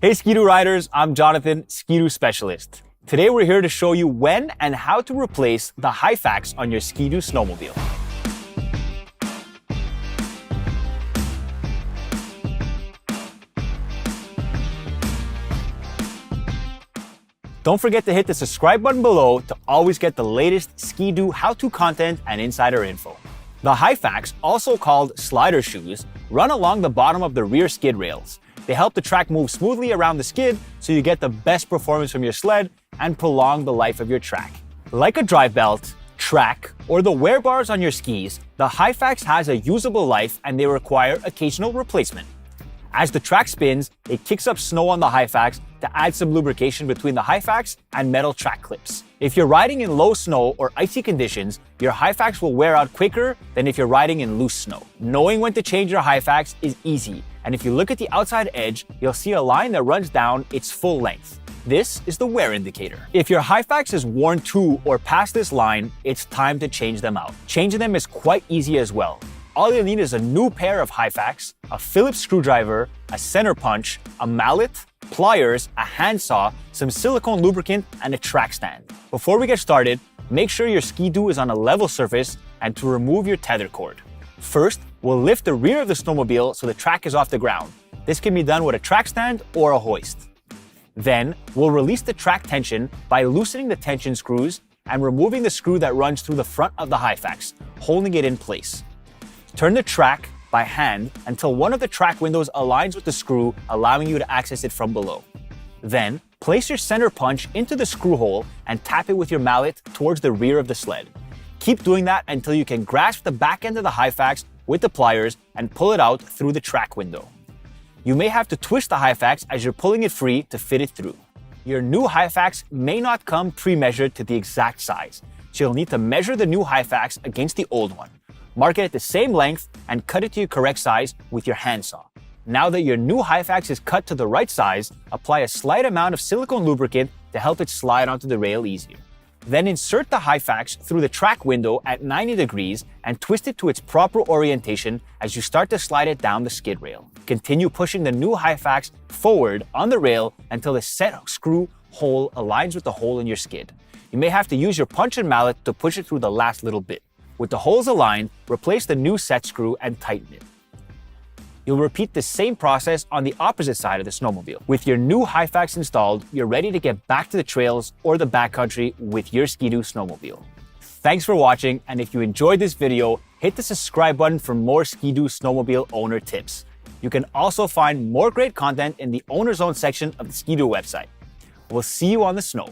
Hey Ski-Doo riders, I'm Jonathan, Ski-Doo Specialist. Today we're here to show you when and how to replace the Hyfax on your Ski-Doo snowmobile. Don't forget to hit the subscribe button below to always get the latest Ski-Doo how-to content and insider info. The Hyfax, also called slider shoes, run along the bottom of the rear skid rails. They help the track move smoothly around the skid so you get the best performance from your sled and prolong the life of your track. Like a drive belt, track, or the wear bars on your skis, the Hyfax has a usable life and they require occasional replacement. As the track spins, it kicks up snow on the Hyfax to add some lubrication between the Hyfax and metal track clips. If you're riding in low snow or icy conditions, your Hyfax will wear out quicker than if you're riding in loose snow. Knowing when to change your Hyfax is easy, and if you look at the outside edge, you'll see a line that runs down its full length. This is the wear indicator. If your Hyfax is worn to or past this line, it's time to change them out. Changing them is quite easy as well. All you need is a new pair of Hyfax, a Phillips screwdriver, a center punch, a mallet, pliers, a handsaw, some silicone lubricant, and a track stand. Before we get started, make sure your Ski-Doo is on a level surface and to remove your tether cord. First, we'll lift the rear of the snowmobile so the track is off the ground. This can be done with a track stand or a hoist. Then, we'll release the track tension by loosening the tension screws and removing the screw that runs through the front of the Hyfax, holding it in place. Turn the track by hand until one of the track windows aligns with the screw, allowing you to access it from below. Then, place your center punch into the screw hole and tap it with your mallet towards the rear of the sled. Keep doing that until you can grasp the back end of the Hyfax with the pliers and pull it out through the track window. You may have to twist the Hyfax as you're pulling it free to fit it through. Your new Hyfax may not come pre-measured to the exact size, so you'll need to measure the new Hyfax against the old one. Mark it at the same length and cut it to your correct size with your handsaw. Now that your new Hyfax is cut to the right size, apply a slight amount of silicone lubricant to help it slide onto the rail easier. Then insert the Hyfax through the track window at 90 degrees and twist it to its proper orientation as you start to slide it down the skid rail. Continue pushing the new Hyfax forward on the rail until the set screw hole aligns with the hole in your skid. You may have to use your punch and mallet to push it through the last little bit. With the holes aligned, replace the new set screw and tighten it. You'll repeat the same process on the opposite side of the snowmobile. With your new Hyfax installed, you're ready to get back to the trails or the backcountry with your Ski-Doo snowmobile. Thanks for watching, and if you enjoyed this video, hit the subscribe button for more Ski-Doo snowmobile owner tips. You can also find more great content in the Owner Zone section of the Ski-Doo website. We'll see you on the snow.